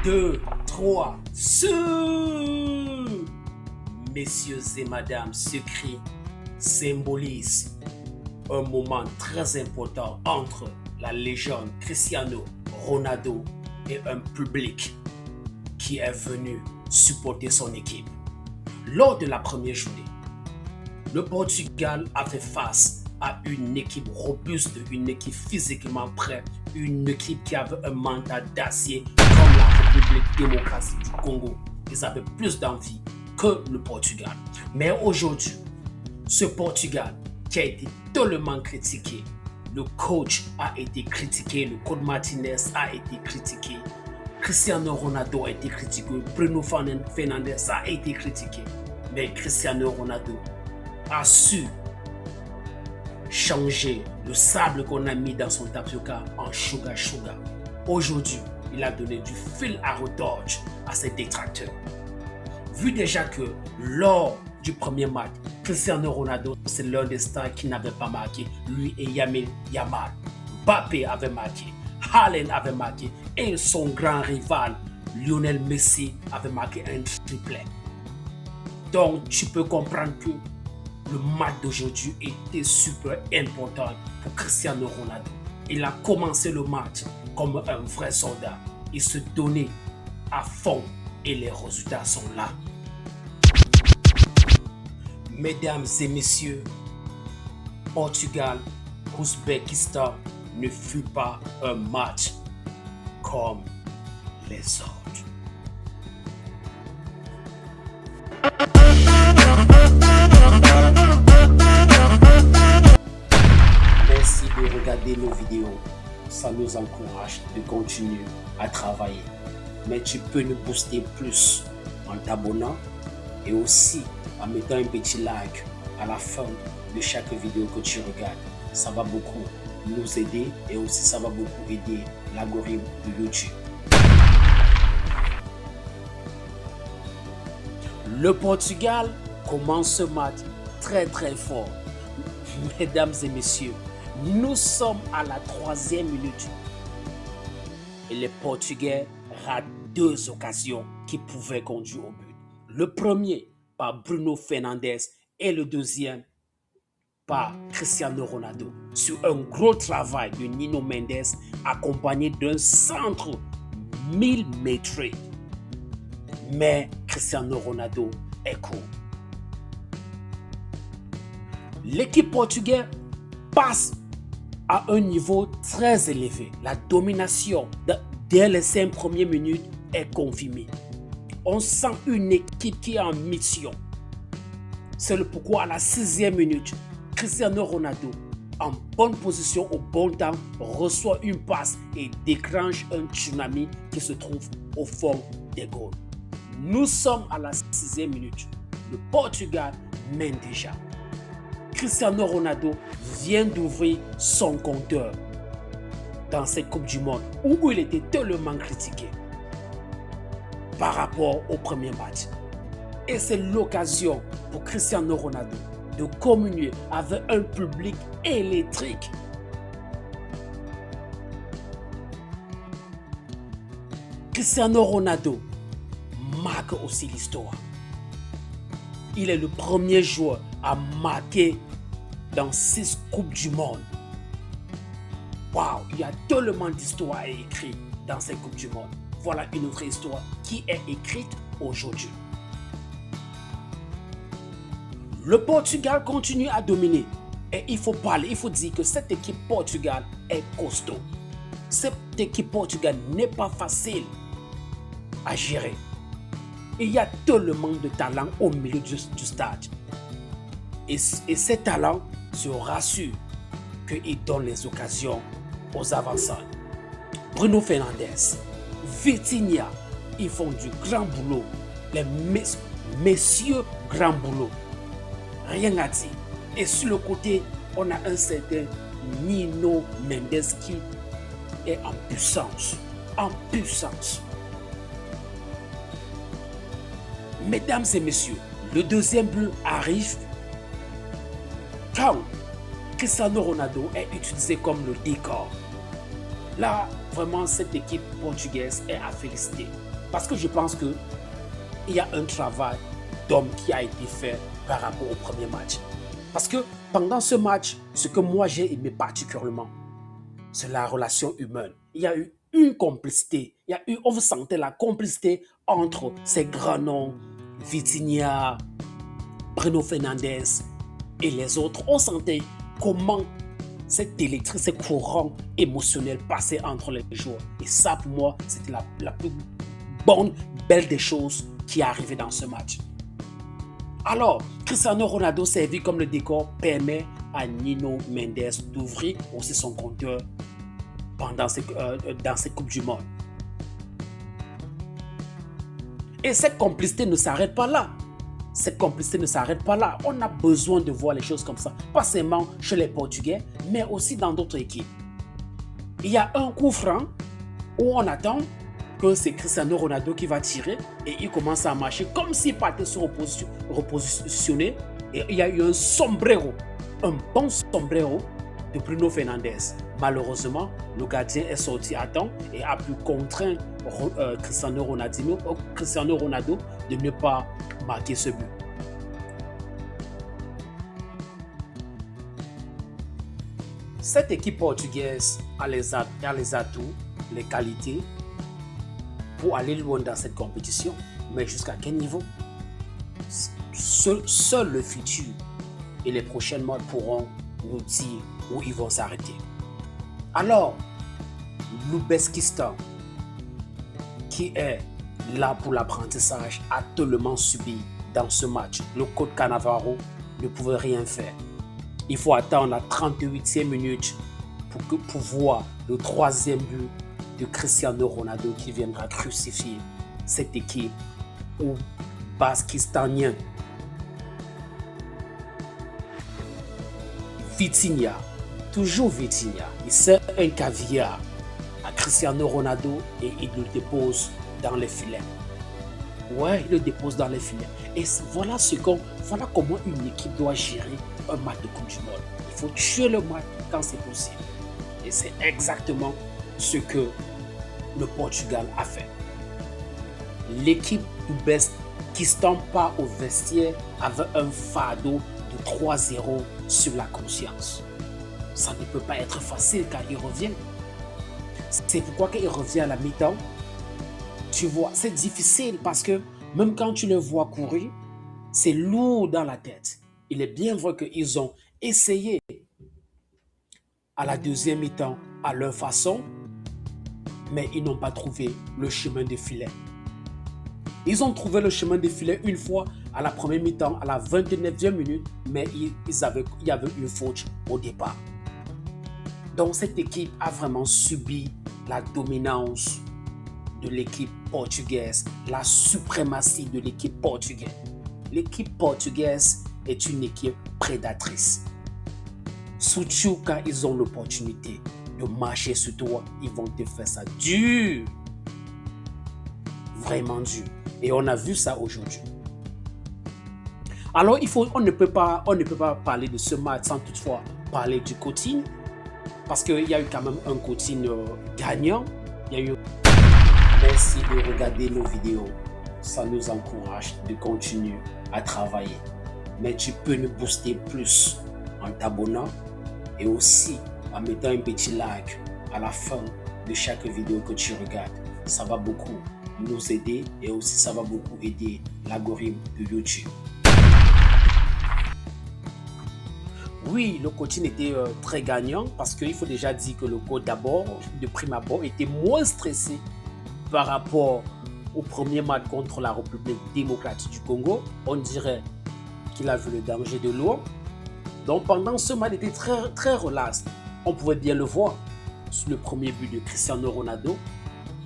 2, 3, Messieurs et madame, ce cri symbolise un moment très important entre la légende Cristiano Ronaldo et un public qui est venu supporter son équipe. Lors de la première journée, le Portugal a fait face à une équipe robuste, une équipe physiquement prête, une équipe qui avait un mental d'acier comme la République démocratique du Congo. Ils avaient plus d'envie que le Portugal. Mais aujourd'hui, ce Portugal qui a été tellement critiqué, le coach a été critiqué, le coach Martinez a été critiqué, Cristiano Ronaldo a été critiqué, Bruno Fernandes a été critiqué. Mais Cristiano Ronaldo a su changer le sable qu'on a mis dans son tapioca en sugar. Aujourd'hui, il a donné du fil à retordre à ses détracteurs. Vu déjà que lors du premier match, Cristiano Ronaldo, c'est l'un des stars qui n'avait pas marqué. Lui et Lamine Yamal. Mbappé avait marqué, Haaland avait marqué et son grand rival, Lionel Messi, avait marqué un triplet. Donc, tu peux comprendre que le match d'aujourd'hui était super important pour Cristiano Ronaldo. Il a commencé le match comme un vrai soldat. Il se donnait à fond et les résultats sont là. Mesdames et messieurs, Portugal-Ouzbékistan ne fut pas un match comme les autres. Merci de regarder nos vidéos. Ça nous encourage de continuer à travailler. Mais tu peux nous booster plus en t'abonnant et aussi en mettant un petit like à la fin de chaque vidéo que tu regardes. Ça va beaucoup nous aider et aussi ça va beaucoup aider l'algorithme de YouTube. Le Portugal commence ce match très fort. Mesdames et messieurs, nous sommes à la 3e minute et les Portugais ratent 2 occasions qui pouvaient conduire au but. Le premier par Bruno Fernandes et le deuxième par Cristiano Ronaldo sur un gros travail de Nuno Mendes accompagné d'un centre millimétré. Mais Cristiano Ronaldo est court. L'équipe portugaise passe à un niveau très élevé. La domination dès les 5 premières minutes est confirmée. On sent une équipe qui est en mission. C'est le pourquoi à la 6e minute, Cristiano Ronaldo, en bonne position au bon temps, reçoit une passe et déclenche un tsunami qui se trouve au fond des goals. Nous sommes à la 6e minute. Le Portugal mène déjà. Cristiano Ronaldo vient d'ouvrir son compteur dans cette Coupe du Monde où il était tellement critiqué par rapport au premier match. Et c'est l'occasion pour Cristiano Ronaldo de communier avec un public électrique. Cristiano Ronaldo marque aussi l'histoire. Il est le premier joueur à marquer dans 6 Coupes du Monde. Waouh, il y a tellement d'histoires à écrire dans cette Coupe du Monde. Voilà une autre histoire qui est écrite aujourd'hui. Le Portugal continue à dominer. Et il faut dire que cette équipe Portugal est costaud. Cette équipe Portugal n'est pas facile à gérer. Il y a tellement de talent au milieu du stade. Et ces talents se rassurent qu'ils donnent les occasions aux avançants. Bruno Fernandes, Vitinha, ils font du grand boulot. Les messieurs grand boulot. Rien à dire. Et sur le côté, on a un certain Nuno Mendes qui est en puissance. En puissance. Mesdames et messieurs, le deuxième but arrive quand Cristiano Ronaldo est utilisé comme le décor. Là, vraiment, cette équipe portugaise est à féliciter. Parce que je pense qu'il y a un travail d'homme qui a été fait par rapport au premier match. Parce que pendant ce match, ce que moi j'ai aimé particulièrement, c'est la relation humaine. Il y a eu une complicité. On vous sentait la complicité entre ces grands noms, Vitinha, Bruno Fernandes et les autres. On sentait comment cette électricité, ce courant émotionnel passait entre les joueurs. Et ça, pour moi, c'était la plus belle des choses qui est arrivée dans ce match. Alors, Cristiano Ronaldo servi comme le décor permet à Nuno Mendes d'ouvrir aussi son compteur dans cette Coupe du Monde. Et cette complicité ne s'arrête pas là. On a besoin de voir les choses comme ça. Pas seulement chez les Portugais, mais aussi dans d'autres équipes. Il y a un coup franc où on attend que c'est Cristiano Ronaldo qui va tirer et il commence à marcher comme s'il partait se repositionner. Et il y a eu un bon sombrero de Bruno Fernandes. Malheureusement, le gardien est sorti à temps et a pu contraindre Cristiano Ronaldo de ne pas marquer ce but. Cette équipe portugaise a les atouts, les qualités pour aller loin dans cette compétition. Mais jusqu'à quel niveau? Seul le futur et les prochains mois pourront nous dire où ils vont s'arrêter. Alors, l'Ouzbékistan, qui est là pour l'apprentissage, a tellement subi dans ce match. Le coach Cannavaro ne pouvait rien faire. Il faut attendre la 38e minute pour voir le troisième but de Cristiano Ronaldo qui viendra crucifier cette équipe ouzbékistanienne. Vitinha, toujours Vitinha, il sert un caviar à Cristiano Ronaldo et il le dépose dans les filets. Ouais, il le dépose dans les filets. Et voilà comment une équipe doit gérer un match de Coupe du Monde. Il faut tuer le match quand c'est possible. Et c'est exactement ce que le Portugal a fait. L'équipe d'Ouzbékistan part au vestiaire avec un fardeau de 3-0 sur la conscience. Ça ne peut pas être facile quand il revient. C'est pourquoi quand il revient à la mi-temps, tu vois, c'est difficile parce que même quand tu le vois courir, c'est lourd dans la tête. Il est bien vrai qu'ils ont essayé à la deuxième mi-temps à leur façon, mais ils n'ont pas trouvé le chemin des filets. Ils ont trouvé le chemin des filets une fois à la première mi-temps, à la 29e minute, mais il y avait une faute au départ. Donc cette équipe a vraiment subi la dominance de l'équipe portugaise, la suprématie de l'équipe portugaise. L'équipe portugaise est une équipe prédatrice. Surtout quand ils ont l'opportunité de marcher sur toi, ils vont te faire ça dur. Vraiment dur. Et on a vu ça aujourd'hui. Alors, on ne peut pas parler de ce match sans toutefois parler du coaching. Parce qu'il y a eu quand même un coaching gagnant. Merci de regarder nos vidéos. Ça nous encourage de continuer à travailler. Mais tu peux nous booster plus en t'abonnant et aussi en mettant un petit like à la fin de chaque vidéo que tu regardes. Ça va beaucoup nous aider et aussi ça va beaucoup aider l'algorithme de YouTube. Oui, le coaching était très gagnant parce qu'il faut déjà dire que le coach d'abord, de prime abord, était moins stressé par rapport au premier match contre la République démocratique du Congo. On dirait qu'il a vu le danger de loin. Donc pendant ce match, il était très, très relax. On pouvait bien le voir sur le premier but de Cristiano Ronaldo.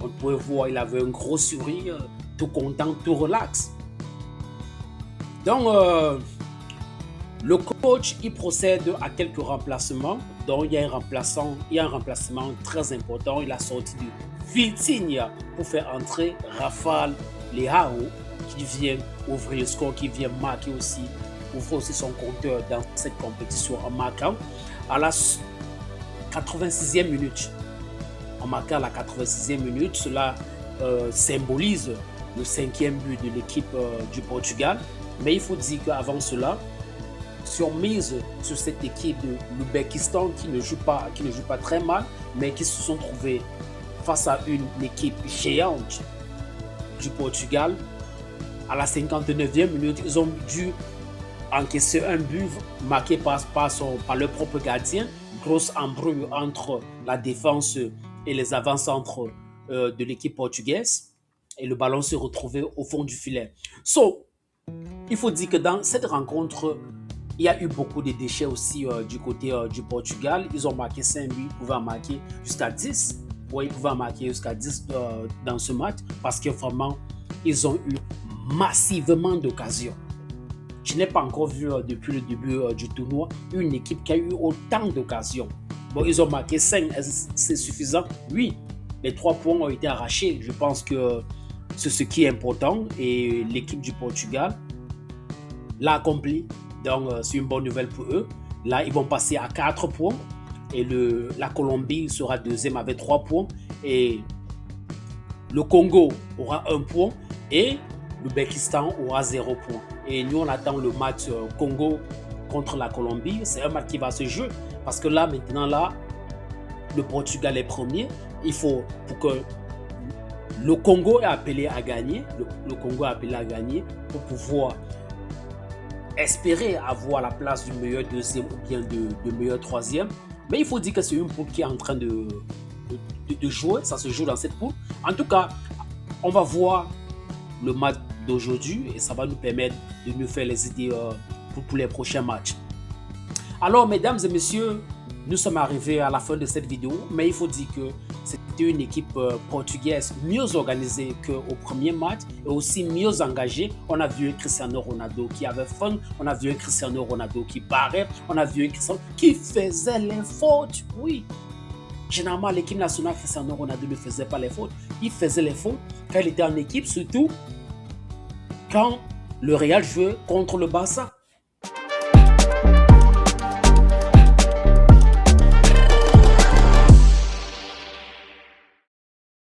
On pouvait voir qu'il avait un gros sourire, tout content, tout relax. Donc, le coach, il procède à quelques remplacements. Donc, il y a un remplacement très important. Il a sorti du Vitinha pour faire entrer Rafael Leao qui vient ouvrir le score, qui vient marquer aussi, ouvrir aussi son compteur dans cette compétition en marquant à la 86e minute. En marquant à la 86e minute, cela symbolise le 5e but de l'équipe du Portugal. Mais il faut dire qu'avant cela, si on mise sur cette équipe de l'Ouzbékistan qui ne joue pas très mal, mais qui se sont trouvés face à une équipe géante du Portugal, à la 59e minute, ils ont dû encaisser un but marqué par leur propre gardien. Grosse embrouille entre la défense et les avant-centres de l'équipe portugaise. Et le ballon s'est retrouvé au fond du filet. Il faut dire que dans cette rencontre, il y a eu beaucoup de déchets aussi du côté du Portugal. Ils ont marqué 5 buts, ils pouvaient en marquer jusqu'à 10. Oui, ils pouvaient en marquer jusqu'à 10 dans ce match parce que vraiment, ils ont eu massivement d'occasions. Je n'ai pas encore vu depuis le début du tournoi une équipe qui a eu autant d'occasions. Bon, ils ont marqué 5, c'est suffisant? Oui, les 3 points ont été arrachés. Je pense que c'est ce qui est important et l'équipe du Portugal l'a accompli. Donc, c'est une bonne nouvelle pour eux. Là, ils vont passer à 4 points et la Colombie sera deuxième avec 3 points et le Congo aura 1 point et l'Ouzbékistan aura 0 point. Et nous, on attend le match Congo contre la Colombie. C'est un match qui va se jouer parce que là, maintenant, le Portugal est premier. Il faut, pour que le Congo est appelé à gagner, le Congo est appelé à gagner pour pouvoir espérer avoir la place du meilleur deuxième ou bien de meilleur troisième. Mais il faut dire que c'est une poule qui est en train de jouer. Ça se joue dans cette poule. En tout cas, on va voir le match d'aujourd'hui et ça va nous permettre de nous faire les idées pour les prochains matchs. Alors, mesdames et messieurs, nous sommes arrivés à la fin de cette vidéo, mais il faut dire que c'était une équipe portugaise mieux organisée qu'au premier match et aussi mieux engagée. On a vu un Cristiano Ronaldo qui avait faim, on a vu un Cristiano Ronaldo qui barrait, on a vu un Cristiano qui faisait les fautes. Oui, généralement l'équipe nationale, Cristiano Ronaldo ne faisait pas les fautes. Il faisait les fautes quand il était en équipe, surtout quand le Real jouait contre le Barça.